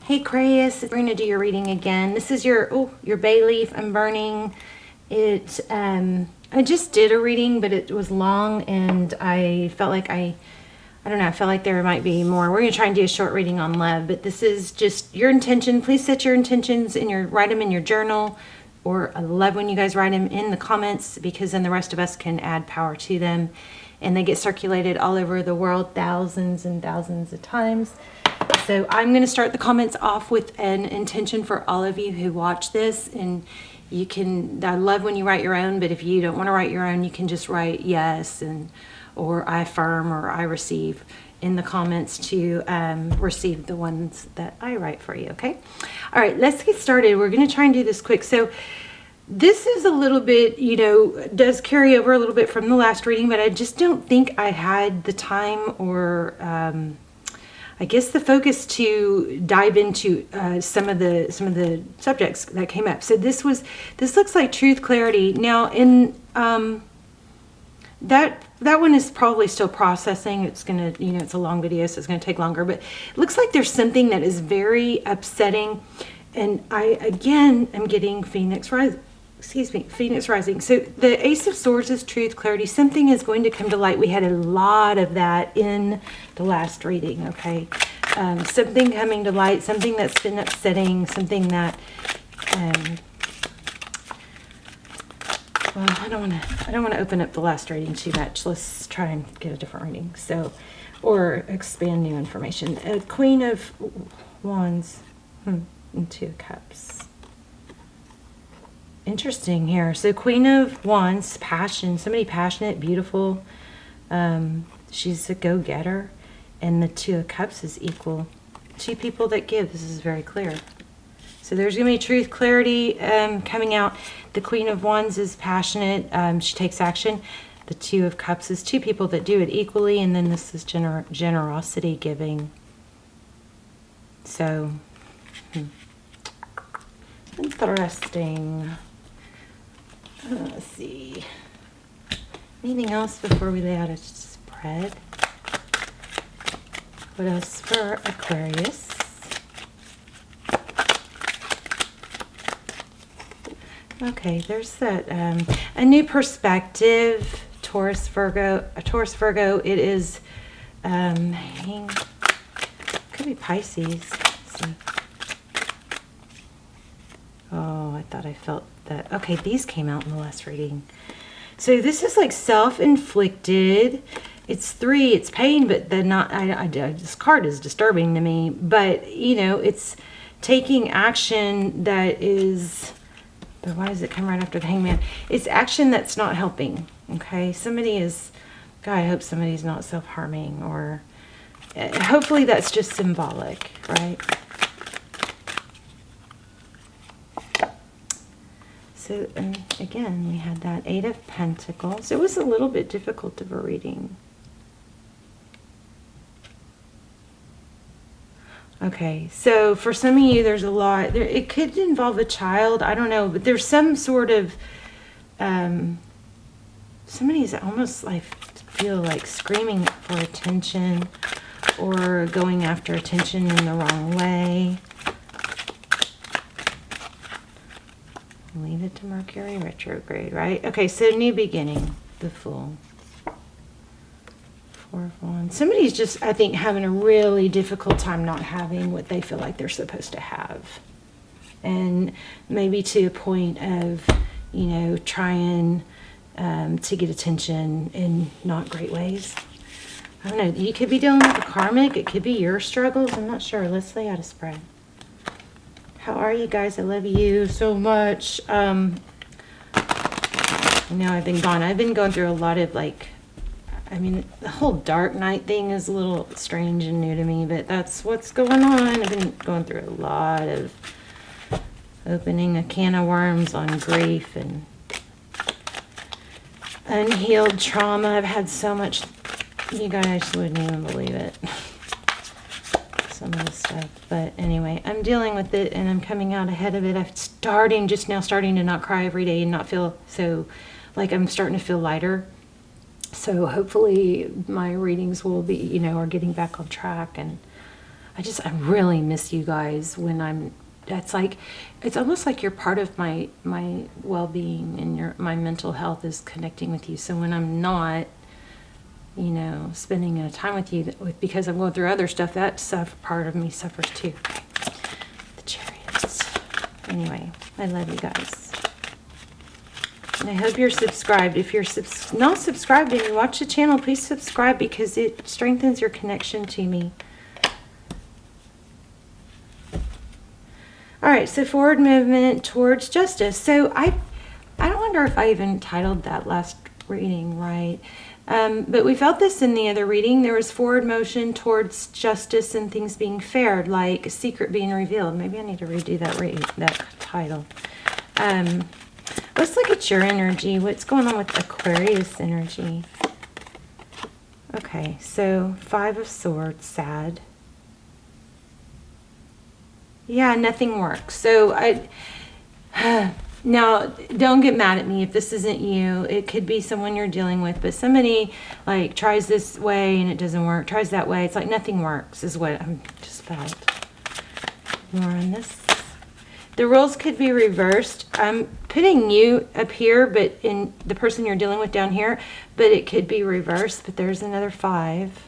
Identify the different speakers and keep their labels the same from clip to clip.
Speaker 1: Hey Aquarius, we're going to do your reading again. This is your bay leaf I'm burning. It I just did a reading, but it was long and I felt like I don't know, I felt like there might be more. We're going to try and do a short reading on love, but this is just your intention. Please set your intentions write them in your journal, or I love when you guys write them in the comments, because then the rest of us can add power to them and they get circulated all over the world thousands and thousands of times. So I'm going to start the comments off with an intention for all of you who watch this, and you can, I love when you write your own, but if you don't want to write your own, you can just write yes or I affirm or I receive in the comments to receive the ones that I write for you, okay? All right, let's get started. We're going to try and do this quick. So this is a little bit, does carry over a little bit from the last reading, but I just don't think I had the time or I guess the focus to dive into some of the subjects that came up. So this looks like truth, clarity. Now in that one is probably still processing. It's gonna, it's a long video, so it's gonna take longer. But it looks like there's something that is very upsetting, and I again am getting Phoenix Rising. Phoenix Rising. So the Ace of Swords is truth, clarity. Something is going to come to light. We had a lot of that in the last reading, okay? Something coming to light, something that's been upsetting, something that, well, I don't want to open up the last reading too much. Let's try and get a different reading. So, or expand new information. Queen of Wands and Two of Cups. Interesting here. So Queen of Wands, passion, somebody passionate, beautiful. She's a go-getter. And the Two of Cups is equal. Two people that give. This is very clear. So there's going to be truth, clarity coming out. The Queen of Wands is passionate. She takes action. The Two of Cups is two people that do it equally. And then this is generosity, giving. So, interesting. Let's see. Anything else before we lay out a spread? What else for Aquarius? Okay, there's that. A new perspective. Taurus, Virgo. A Taurus, Virgo. It is. Could be Pisces. Let's see. Oh, I thought I felt that. Okay, these came out in the last reading. So this is like self-inflicted. It's 3. It's pain, but then not. This card is disturbing to me. But it's taking action that is. But why does it come right after the Hangman? It's action that's not helping. Okay, somebody is. God, I hope somebody's not self-harming, or hopefully that's just symbolic, right? So, again, we had that 8 of Pentacles. It was a little bit difficult of a reading. Okay, so for some of you, there's a lot. It could involve a child. I don't know, but there's some sort of... somebody's almost like feel like screaming for attention or going after attention in the wrong way. Leave it to Mercury retrograde, right? Okay, so new beginning, the Fool. 4 of Wands. Somebody's just, I think, having a really difficult time not having what they feel like they're supposed to have. And maybe to a point of, trying to get attention in not great ways. I don't know. You could be dealing with a karmic. It could be your struggles. I'm not sure. Let's lay out a spread. How are you guys? I love you so much. I know I've been gone. I've been going through a lot of the whole dark night thing is a little strange and new to me, but that's what's going on. I've been going through a lot of opening a can of worms on grief and unhealed trauma. I've had so much, you guys wouldn't even believe it. Some of the stuff, but anyway, I'm dealing with it and I'm coming out ahead of it. I'm just now starting to not cry every day and not feel so like I'm starting to feel lighter. So hopefully my readings will be, are getting back on track, and I really miss you guys when that's like, it's almost like you're part of my well-being, and my mental health is connecting with you. So when I'm not, spending time with you because I'm going through other stuff, that part of me suffers too. Okay. The Chariots. Anyway, I love you guys. And I hope you're subscribed. If you're not subscribed and you watch the channel, please subscribe, because it strengthens your connection to me. All right, so forward movement towards justice. So I don't wonder if I even titled that last reading right. But we felt this in the other reading. There was forward motion towards justice and things being fair, like a secret being revealed. Maybe I need to redo that title. Let's look at your energy. What's going on with Aquarius energy? Okay, so 5 of Swords, sad. Yeah, nothing works. So now, don't get mad at me if this isn't you. It could be someone you're dealing with, but somebody like tries this way and it doesn't work, tries that way. It's like nothing works is what I'm just felt. More on this. The roles could be reversed. I'm putting you up here, but in the person you're dealing with down here, but it could be reversed. But there's another 5.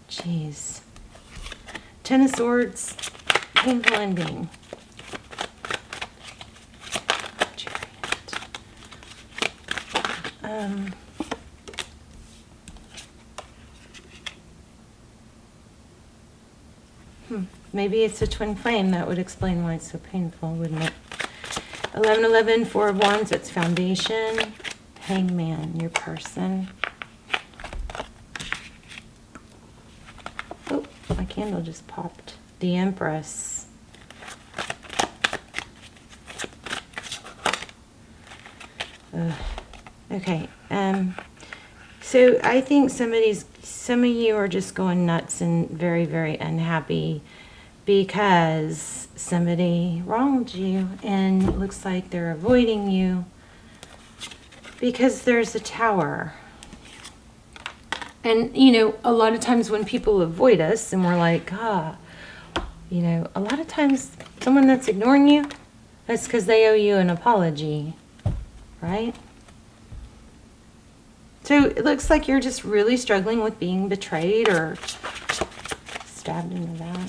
Speaker 1: Jeez. 10 of Swords, painful ending. Maybe it's a twin flame. That would explain why it's so painful, wouldn't it? 1111, 4 of Wands, that's foundation. Hangman, your person. Oh, my candle just popped. The Empress. Okay. So I think some of you are just going nuts and very, very unhappy because somebody wronged you, and it looks like they're avoiding you because there's a Tower. And, a lot of times when people avoid us and we're like, a lot of times someone that's ignoring you, that's because they owe you an apology, right? So it looks like you're just really struggling with being betrayed or stabbed in the back.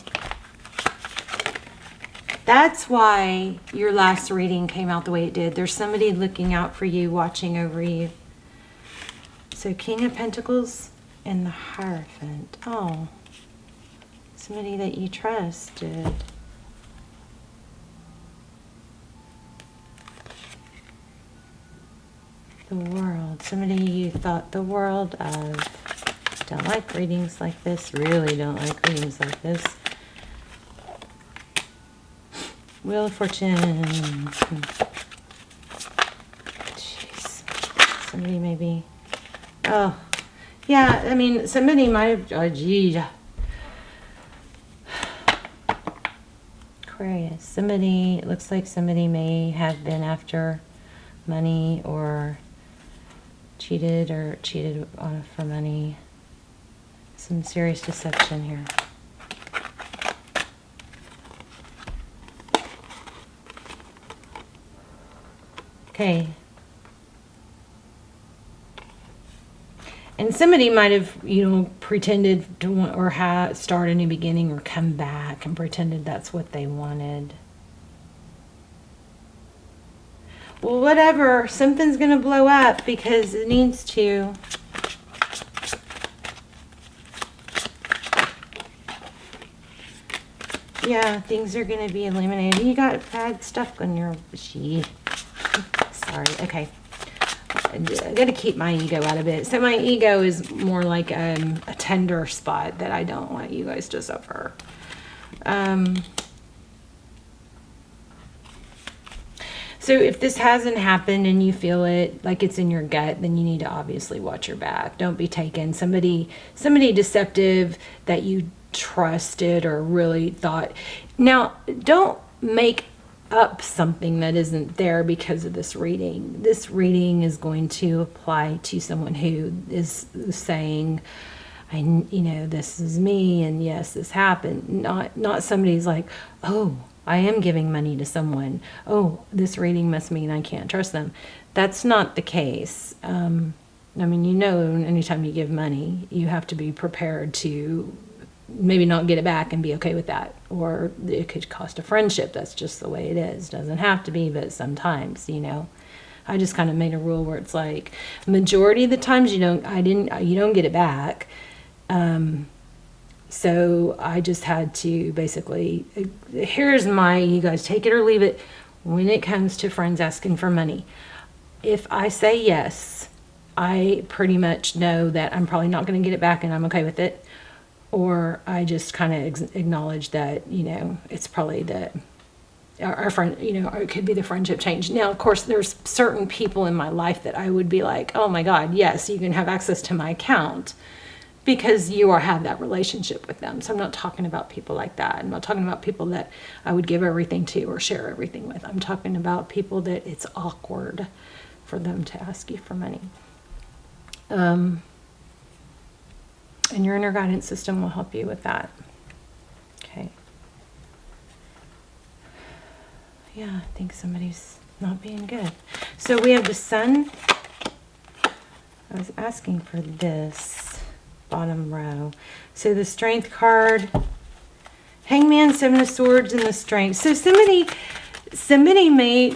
Speaker 1: That's why your last reading came out the way it did. There's somebody looking out for you, watching over you. So King of Pentacles and the Hierophant. Oh, somebody that you trusted. The World. Somebody you thought the world of. Don't like readings like this. Really don't like readings like this. Wheel of Fortune. Jeez. Somebody maybe. Oh. Yeah, I mean, somebody might have. Oh, geez. Aquarius. Somebody. It looks like somebody may have been after money or cheated on for money. Some serious deception here. Okay. And somebody might have, pretended to want or start a new beginning or come back and pretended that's what they wanted. Well, whatever. Something's going to blow up because it needs to. Yeah, things are going to be illuminated. You got bad stuff on your... Sorry. Okay. I'm going to keep my ego out of it. So my ego is more like a tender spot that I don't want you guys to suffer. So if this hasn't happened and you feel it like it's in your gut, then you need to obviously watch your back. Don't be taken. Somebody deceptive that you trusted or really thought. Now, don't make up something that isn't there because of this reading. This reading is going to apply to someone who is saying, this is me, and yes, this happened. Not somebody's like, oh, I am giving money to someone. Oh, this reading must mean I can't trust them. That's not the case. Anytime you give money, you have to be prepared to maybe not get it back and be okay with that. Or it could cost a friendship. That's just the way it is. Doesn't have to be, but sometimes, I just kind of made a rule where it's like majority of the times you don't get it back. So I just had to basically, here's you guys take it or leave it when it comes to friends asking for money. If I say yes, I pretty much know that I'm probably not going to get it back and I'm okay with it. Or I just kind of acknowledge that, it's probably that our friend, or it could be the friendship change. Now, of course, there's certain people in my life that I would be like, oh my God, yes, you can have access to my account because you have that relationship with them. So I'm not talking about people like that. I'm not talking about people that I would give everything to or share everything with. I'm talking about people that it's awkward for them to ask you for money. And your inner guidance system will help you with that. Okay. Yeah, I think somebody's not being good. So we have the Sun. I was asking for this bottom row. So the Strength card, Hangman, Seven of Swords, and the Strength. So somebody may,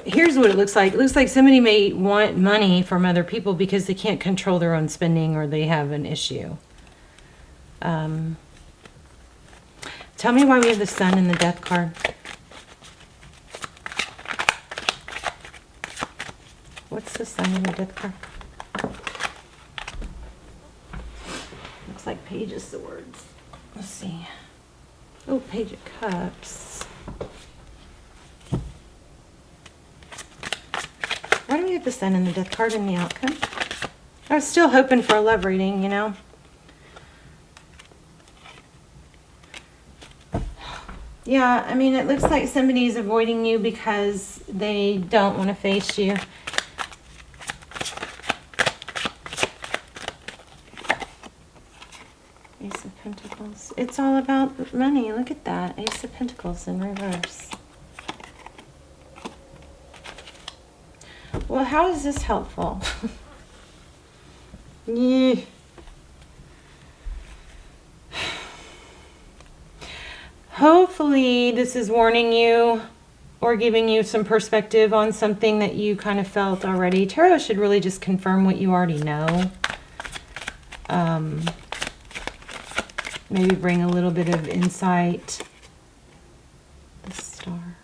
Speaker 1: here's what it looks like. It looks like somebody may want money from other people because they can't control their own spending or they have an issue. Tell me why we have the Sun and the Death card. What's the Sun and the Death card? Looks like Page of Swords. Let's see. Oh, Page of Cups. Why do we have the Sun and the Death card in the outcome? I was still hoping for a love reading, Yeah, it looks like somebody's avoiding you because they don't want to face you. Ace of Pentacles. It's all about money. Look at that. Ace of Pentacles in reverse. Well, how is this helpful? Yeah. Hopefully this is warning you or giving you some perspective on something that you kind of felt already. Tarot should really just confirm what you already know. Maybe bring a little bit of insight. The Star.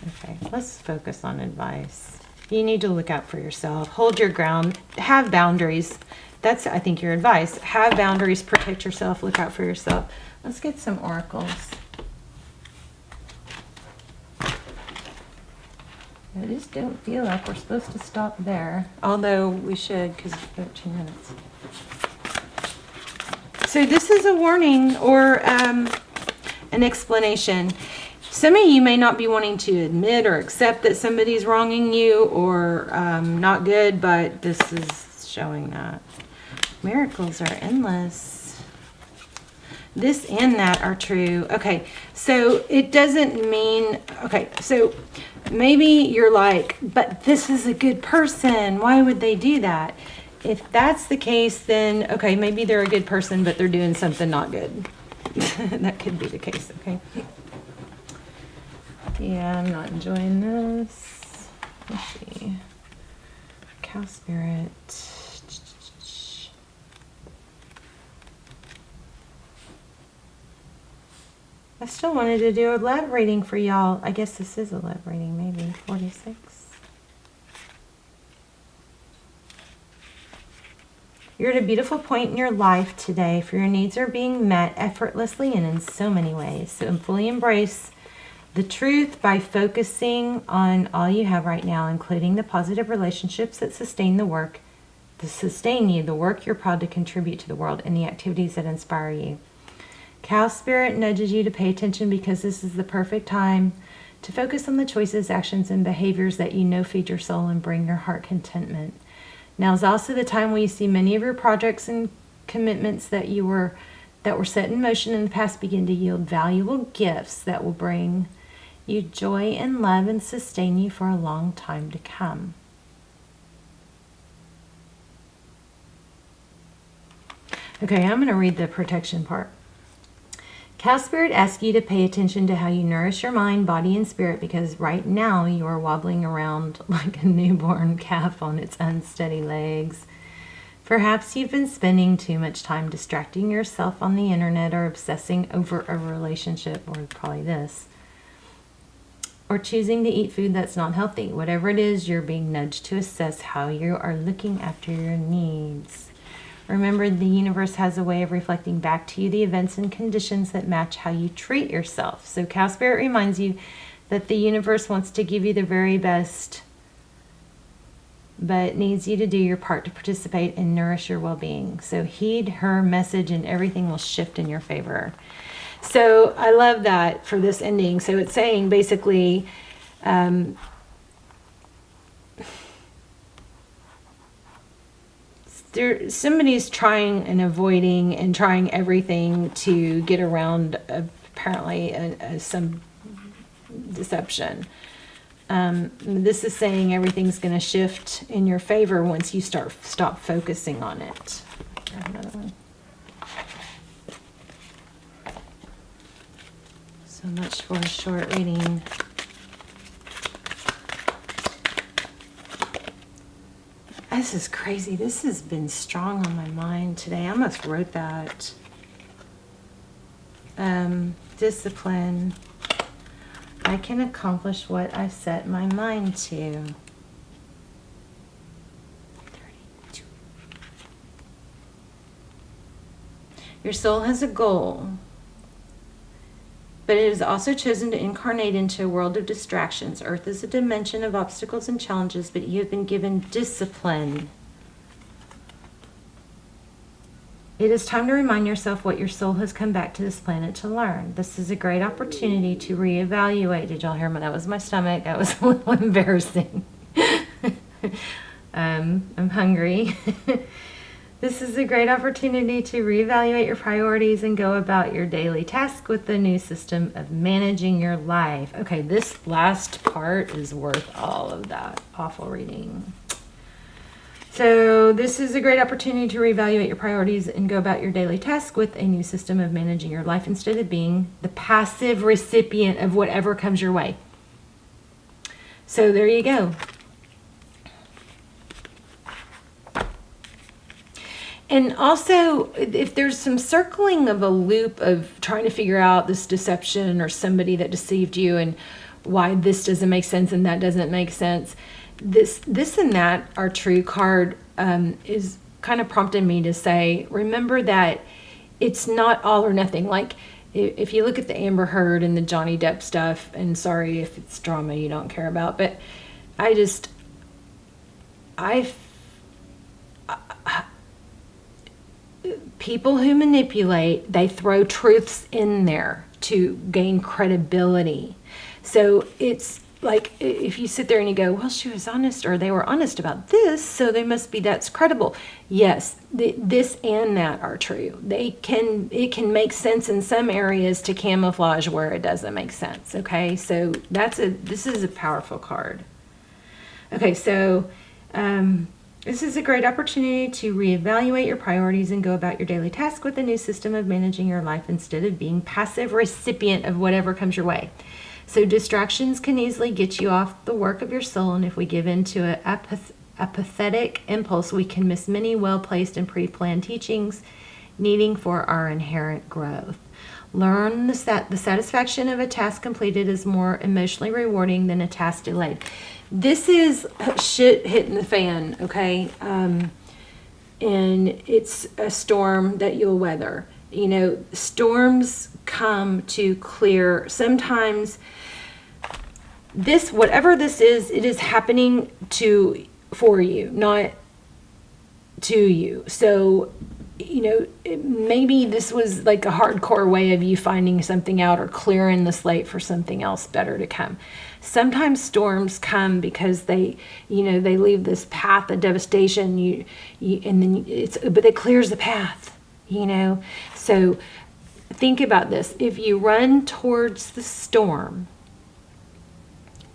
Speaker 1: Okay, let's focus on advice. You need to look out for yourself. Hold your ground. Have boundaries. That's, I think, your advice. Have boundaries. Protect yourself. Look out for yourself. Let's get some oracles. I just don't feel like we're supposed to stop there. Although we should, because it's 13 minutes. So this is a warning or an explanation. Some of you may not be wanting to admit or accept that somebody's wronging you or not good, but this is showing that. Miracles are endless. This and that are true. Okay, so it doesn't mean, okay, so maybe you're like, but this is a good person. Why would they do that? If that's the case, then, okay, maybe they're a good person, but they're doing something not good. That could be the case, okay? Yeah, I'm not enjoying this. Let's see. Cow Spirit. I still wanted to do a love reading for y'all. I guess this is a love reading, maybe. 46. You're at a beautiful point in your life today, for your needs are being met effortlessly and in so many ways. So fully embrace the truth by focusing on all you have right now, including the positive relationships that sustain the work, the work you're proud to contribute to the world, and the activities that inspire you. Cow Spirit nudges you to pay attention because this is the perfect time to focus on the choices, actions, and behaviors that you know feed your soul and bring your heart contentment. Now is also the time where you see many of your projects and commitments that were set in motion in the past begin to yield valuable gifts that will bring you joy and love and sustain you for a long time to come. Okay, I'm going to read the protection part. Cow Spirit asks you to pay attention to how you nourish your mind, body, and spirit, because right now you are wobbling around like a newborn calf on its unsteady legs. Perhaps you've been spending too much time distracting yourself on the internet or obsessing over a relationship, or probably this, or choosing to eat food that's not healthy. Whatever it is, you're being nudged to assess how you are looking after your needs. Remember, the universe has a way of reflecting back to you the events and conditions that match how you treat yourself. So Cow Spirit reminds you that the universe wants to give you the very best, but needs you to do your part to participate and nourish your well-being. So heed her message and everything will shift in your favor. So I love that for this ending. So it's saying basically, somebody's trying and avoiding and trying everything to get around apparently some deception. This is saying everything's going to shift in your favor once you stop focusing on it. Another one. So much for a short reading. This is crazy. This has been strong on my mind today. I almost wrote that. Discipline. I can accomplish what I've set my mind to. 32. Your soul has a goal, but it has also chosen to incarnate into a world of distractions. Earth is a dimension of obstacles and challenges, but you have been given discipline. It is time to remind yourself what your soul has come back to this planet to learn. This is a great opportunity to reevaluate. Did y'all hear me? That was my stomach. That was a little embarrassing. I'm hungry. This is a great opportunity to reevaluate your priorities and go about your daily task with the new system of managing your life. Okay, this last part is worth all of that awful reading. So this is a great opportunity to reevaluate your priorities and go about your daily task with a new system of managing your life instead of being the passive recipient of whatever comes your way. So there you go. And also, if there's some circling of a loop of trying to figure out this deception or somebody that deceived you and why this doesn't make sense and that doesn't make sense, this and that are true card is kind of prompting me to say, remember that it's not all or nothing. Like if you look at the Amber Heard and the Johnny Depp stuff, and sorry if it's drama you don't care about, but people who manipulate, they throw truths in there to gain credibility. So it's like if you sit there and you go, well, she was honest, or they were honest about this, so that's credible. Yes, this and that are true. It can make sense in some areas to camouflage where it doesn't make sense. Okay, so this is a powerful card. Okay, so this is a great opportunity to reevaluate your priorities and go about your daily task with a new system of managing your life instead of being passive recipient of whatever comes your way. So distractions can easily get you off the work of your soul, and if we give in to a pathetic impulse, we can miss many well-placed and pre-planned teachings needing for our inherent growth. Learn the satisfaction of a task completed is more emotionally rewarding than a task delayed. This is shit hitting the fan, okay? And it's a storm that you'll weather. You know, storms come to clear. Sometimes whatever this is, it is happening for you, not to you. So, you know, maybe this was like a hardcore way of you finding something out or clearing the slate for something else better to come. Sometimes storms come because they leave this path of devastation. But it clears the path. you know? So think about this. If you run towards the storm,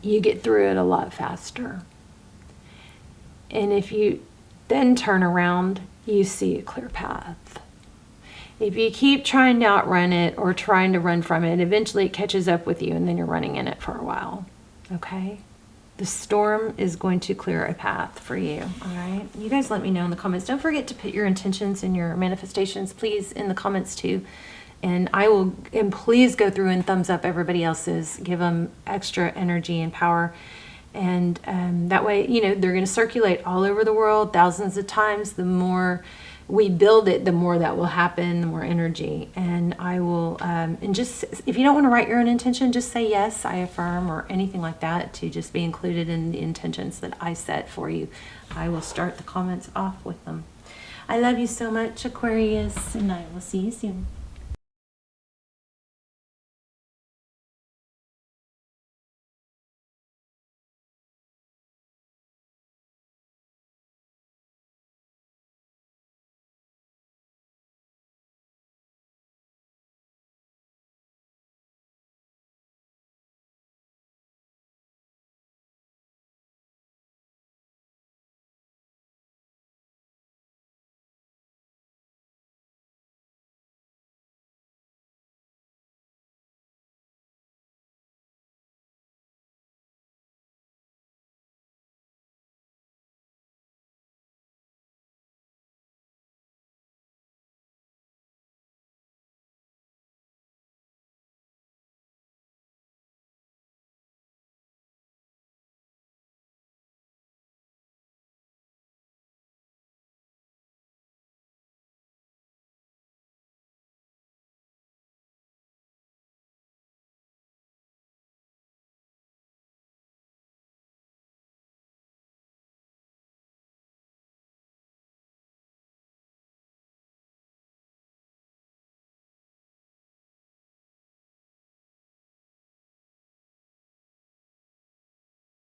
Speaker 1: you get through it a lot faster. And if you then turn around, you see a clear path. If you keep trying to outrun it or trying to run from it, eventually it catches up with you and then you're running in it for a while. Okay? The storm is going to clear a path for you. All right? You guys let me know in the comments. Don't forget to put your intentions and your manifestations, please, in the comments too. And please go through and thumbs up everybody else's. Give them extra energy and power. And that way, you know, they're going to circulate all over the world thousands of times. The more we build it, the more that will happen, the more energy. And I will, and just, if you don't want to write your own intention, just say yes, I affirm, or anything like that, to just be included in the intentions that I set for you. I will start the comments off with them. I love you so much, Aquarius, and I will see you soon.